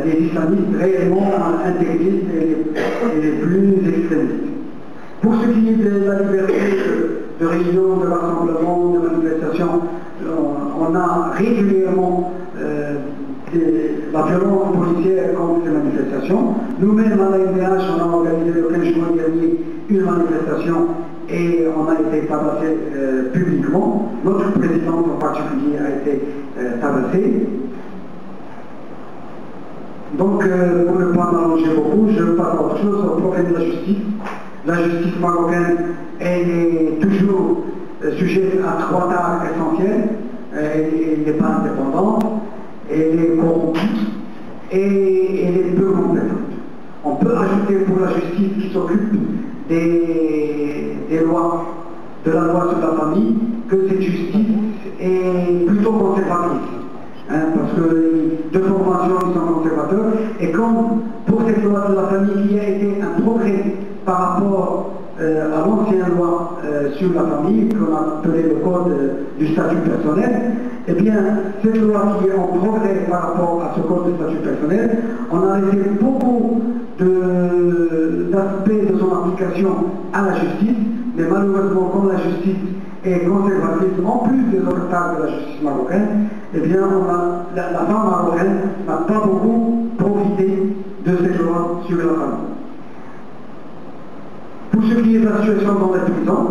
les islamistes réellement intégristes et les plus extrémistes. Pour ce qui est de la liberté de réunion, de rassemblement, de manifestation, on a régulièrement la violence policière contre ces manifestations. Nous-mêmes, à la MDH, on a organisé le 15 juin dernier une manifestation et on a été tabassé publiquement. Notre présidente en particulier a été tabassée. Donc, pour ne pas m'allonger beaucoup, je parle autre chose au problème de la justice. La justice marocaine, elle est toujours sujette à 3 tares essentielles. Elle n'est pas indépendante, elle est corrompue et elle est peu compétente. On peut ajouter pour la justice qui s'occupe des lois, de la loi sur la famille, que cette justice est plutôt conservatrice. Parce que de formation, ils sont conservateurs. Et comme pour cette loi de la famille qui a été un progrès par rapport à l'ancienne loi sur la famille, qu'on a appelé le code du statut personnel, eh bien, cette loi qui est en progrès par rapport à ce code de statut personnel, on a laissé beaucoup d'aspects de son application à la justice, mais malheureusement, comme la justice est conservatrice, en plus des autres tâches de la justice marocaine, eh bien, la femme marocaine n'a pas beaucoup profité de cette loi sur la famille. Pour ce qui est de la situation dans les prisons,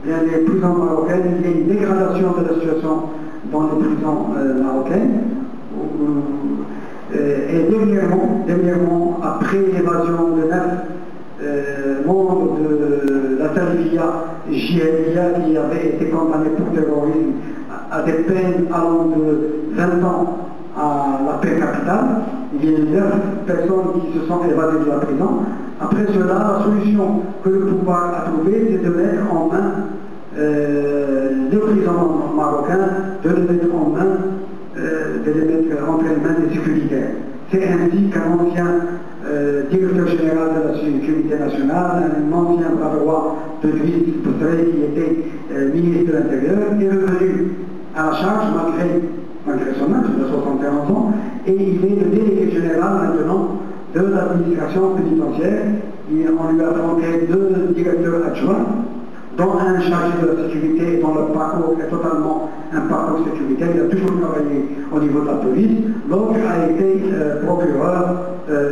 les prisons marocaines, il y a une dégradation de la situation dans les prisons marocaines. Et dernièrement, après l'évasion de 9 membres de la Talibia JHDIA qui avaient été condamnés pour terrorisme à des peines allant de 20 ans à la peine capitale, il y a 9 personnes qui se sont évadées de la prison. Après cela, la solution que le pouvoir a trouvée, c'est de mettre en main les prisons marocains, de les mettre en main, de les mettre entre les mains des sécuritaires. C'est ainsi qu'un ancien directeur général de la sécurité nationale, un ancien bras droit de Driss Boutré, qui était ministre de l'Intérieur, est revenu à la charge malgré son âge de 71 ans, et il est le délégué général maintenant de l'administration pénitentiaire. On lui a planté 2 directeurs adjoints, dont un chargé de la sécurité, dont le parcours est totalement un parcours sécuritaire. Il a toujours travaillé au niveau de la police. L'autre a été procureur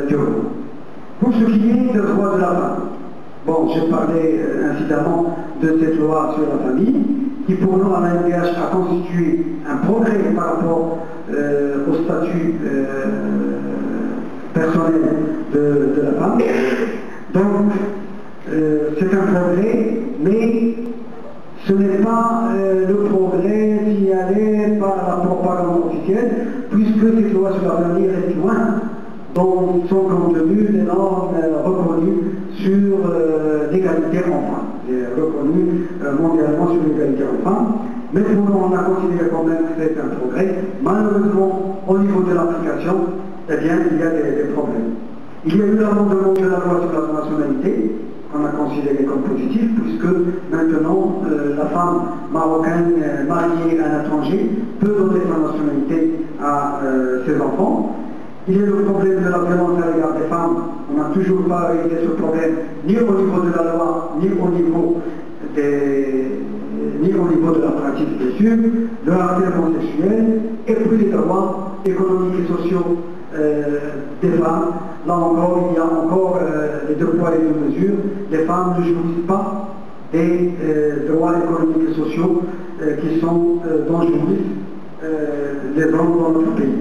du Rhône. Pour ce qui est des droits de la femme, bon, j'ai parlé incidemment de cette loi sur la famille, qui pour nous, à la MDH, a constitué un progrès par rapport au statut personnel de la femme. Donc, c'est un progrès, mais ce n'est pas le progrès signalé par la propagande officielle, puisque cette loi sur la famille reste loin dans son contenu les normes reconnues sur l'égalité enfant, reconnues mondialement sur l'égalité enfant. Mais pour nous, on a considéré quand même que c'est un progrès. Malheureusement, au niveau de l'application, eh bien, il y a des problèmes. Il y a eu l'amendement de la loi sur la nationalité, qu'on a considéré comme positif, puisque maintenant, la femme marocaine mariée à un étranger peut donner sa nationalité à ses enfants. Il y a le problème de la violence à l'égard des femmes. On n'a toujours pas réglé ce problème, ni au niveau de la loi, ni au niveau de la pratique, bien sûr, le harcèlement sexuel, et puis les droits économiques et sociaux des femmes. Là encore, il y a encore les 2 poids et 2 mesures. Les femmes ne jouissent pas des droits économiques et sociaux dont jouissent les hommes dans notre pays.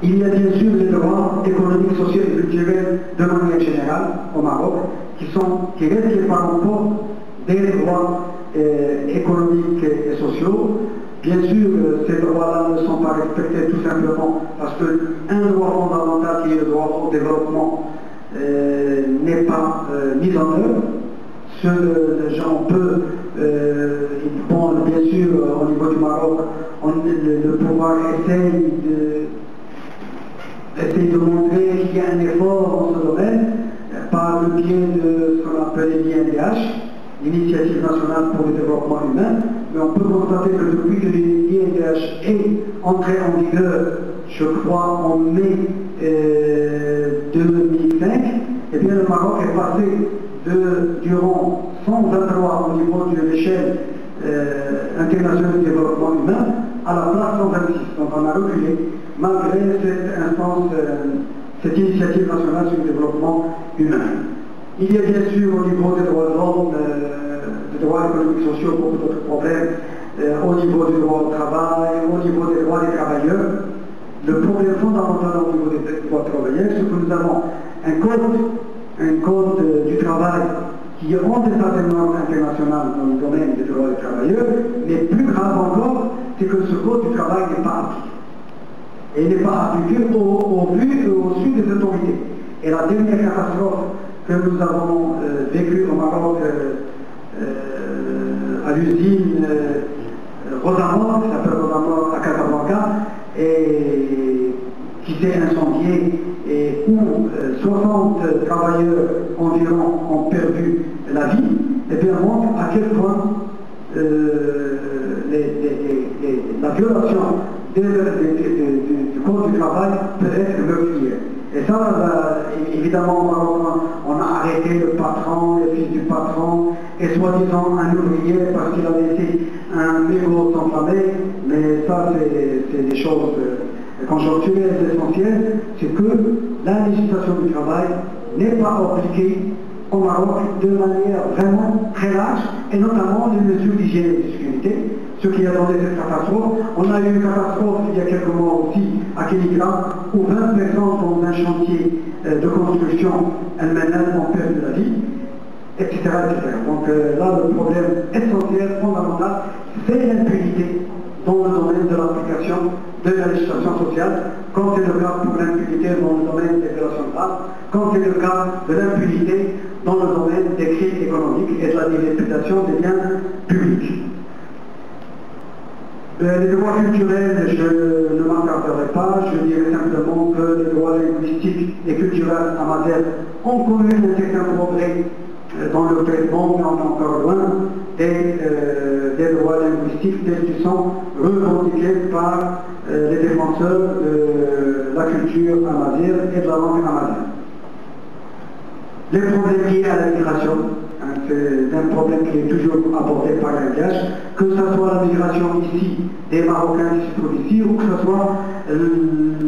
Il y a bien sûr les droits économiques, sociaux et culturels de manière générale au Maroc, qui restent par rapport des droits économiques et sociaux. Bien sûr, ces droits-là ne sont pas respectés tout simplement parce qu'un droit fondamental qui est le droit au développement n'est pas mis en œuvre. Les gens peuvent, bon, bien sûr, au niveau du Maroc, le pouvoir essaye de montrer qu'il y a un effort dans ce domaine par le biais de ce qu'on appelle l'INDH, l'Initiative nationale pour le développement humain, mais on peut constater que depuis que l'INDH est entré en vigueur, je crois en mai 2005, eh bien le Maroc est passé durant 123 au niveau de l'échelle internationale de développement humain à la place 126. Donc on a reculé malgré cette instance, cette initiative nationale sur le développement humain. Il y a bien sûr au niveau des droits de l'homme, des droits économiques et sociaux, beaucoup d'autres problèmes, au niveau du droit au travail, au niveau des droits des travailleurs. Le problème fondamental au niveau des droits des travailleurs, c'est que nous avons un code du travail qui ont des normes internationales dans le domaine des droits des travailleurs, mais plus grave encore, c'est que ce code du travail n'est pas appliqué. Et il n'est pas appliqué au vu et au su des autorités. Et la dernière catastrophe que nous avons vécue au Maroc à l'usine Rosamond, qui s'appelle Rosamond à Casablanca, et qui s'est incendiée et où 60 travailleurs environ ont perdu la vie, et bien montre à quel point la violation du code du travail peut être meurtrière. Et ça, évidemment, on a arrêté le patron, le fils du patron, et soi-disant un ouvrier parce qu'il a laissé un mégot s'enflammer, mais ça, c'est des choses conjoncturelles essentielles, c'est que la législation du travail n'est pas appliquée au Maroc de manière vraiment très large, et notamment les mesures d'hygiène et de sécurité, ce qui a donné cette catastrophe. On a eu une catastrophe il y a quelques mois aussi à Kénigra, où 20 personnes dans un chantier de construction elles-mêmes ont perdu la vie, etc. Donc là, le problème essentiel, fondamental, c'est l'impunité dans le domaine de l'application de la législation sociale, comme c'est le cas pour l'impunité dans le domaine des relations de base, comme c'est le cas de l'impunité dans le domaine des crimes économiques et de la dilapidation des biens publics. Les droits culturels, je ne m'attarderai pas, je dirais simplement que les droits linguistiques et culturels amateurs ont connu un certain progrès dans le traitement, mais on est encore loin des droits linguistiques tels qu'ils sont revendiqués par les défenseurs de la culture amazigh et de la langue amazigh. Les problèmes liés à la migration, c'est un problème qui est toujours abordé par l'INDH, que ce soit la migration ici des Marocains qui se trouvent ici, ou que ce soit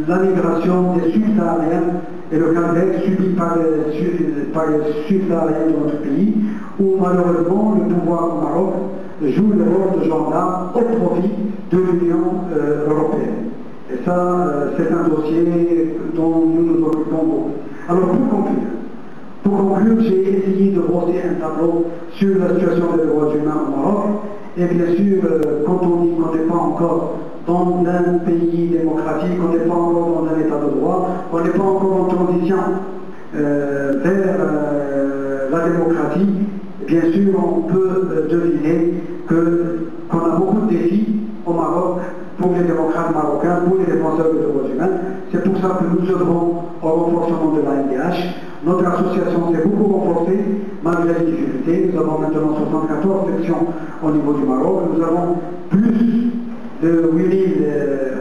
la migration des subsahariens et le calvaire subi par les subsahariens de notre pays, où malheureusement le pouvoir au Maroc joue le rôle de gendarme au profit de l'Union européenne. Et ça, c'est un dossier dont nous nous occupons beaucoup. Alors pour conclure, j'ai essayé de brosser un tableau sur la situation des droits humains au Maroc. Et bien sûr, quand on dit qu'on n'est pas encore dans un pays démocratique, on n'est pas encore dans un état de droit, on n'est pas encore en transition vers la démocratie, bien sûr, on peut deviner qu'on a beaucoup de défis au Maroc pour les démocrates marocains, pour les défenseurs des droits humains. C'est pour ça que nous œuvrons au renforcement de l'ANDH. Notre association s'est beaucoup renforcée malgré les difficultés. Nous avons maintenant 74 sections au niveau du Maroc. Nous avons plus de 8000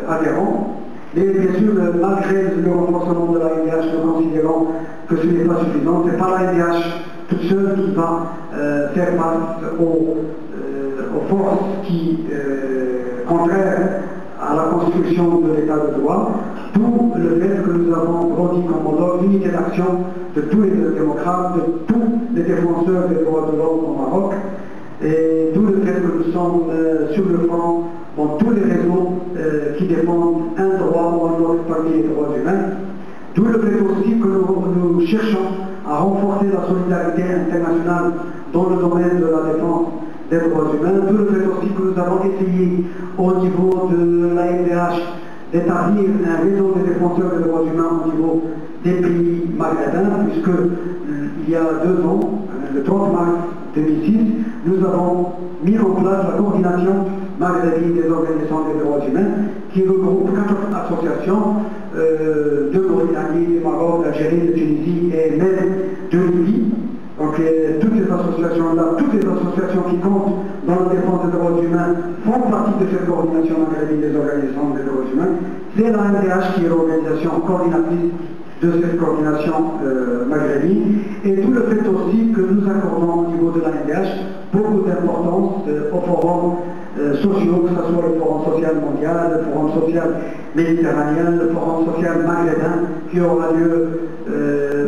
adhérents. Et bien sûr, malgré le renforcement de l'ANDH, nous considérons que ce n'est pas suffisant. Ce n'est pas l'ANDH toute seule qui va faire face aux forces qui, contraires à la construction de l'état de droit, d'où le fait que nous avons grandi comme modèle l'unité d'action de tous les démocrates, de tous les défenseurs des droits de l'homme au Maroc, et d'où le fait que nous sommes sur le front dans tous les réseaux qui défendent un droit ou un autre parmi les droits humains, d'où le fait aussi que nous cherchons à renforcer la solidarité internationale dans le domaine de la défense des droits humains, d'où le fait aussi que nous avons essayé au niveau de l'ANDH d'établir un réseau de défenseurs des droits humains au niveau des pays maghrébins, puisque il y a 2 ans, le 30 mars 2006, nous avons mis en place la coordination maghrébine des organisations des droits humains, qui regroupe 14 associations de Mauritanie, du Maroc, d'Algérie, de Tunisie et même de Libye. Donc toutes ces associations associations-là, toutes les associations qui comptent dans la défense des droits humains font partie de cette coordination maghrébine des organisations des droits humains. C'est la NDH qui est l'organisation coordinatrice de cette coordination maghrébine, et tout le fait aussi que nous accordons au niveau de la NDH beaucoup d'importance aux forums sociaux, que ce soit le forum social mondial, le forum social méditerranéen, le forum social maghrébin qui aura lieu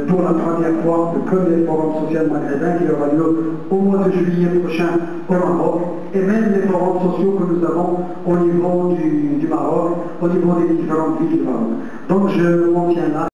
pour la première fois, le premier forum social maghrébin qui aura lieu au mois de juillet prochain au Maroc, et même les forums sociaux que nous avons au niveau du Maroc, au niveau des différentes villes du Maroc. Donc je m'en tiens là.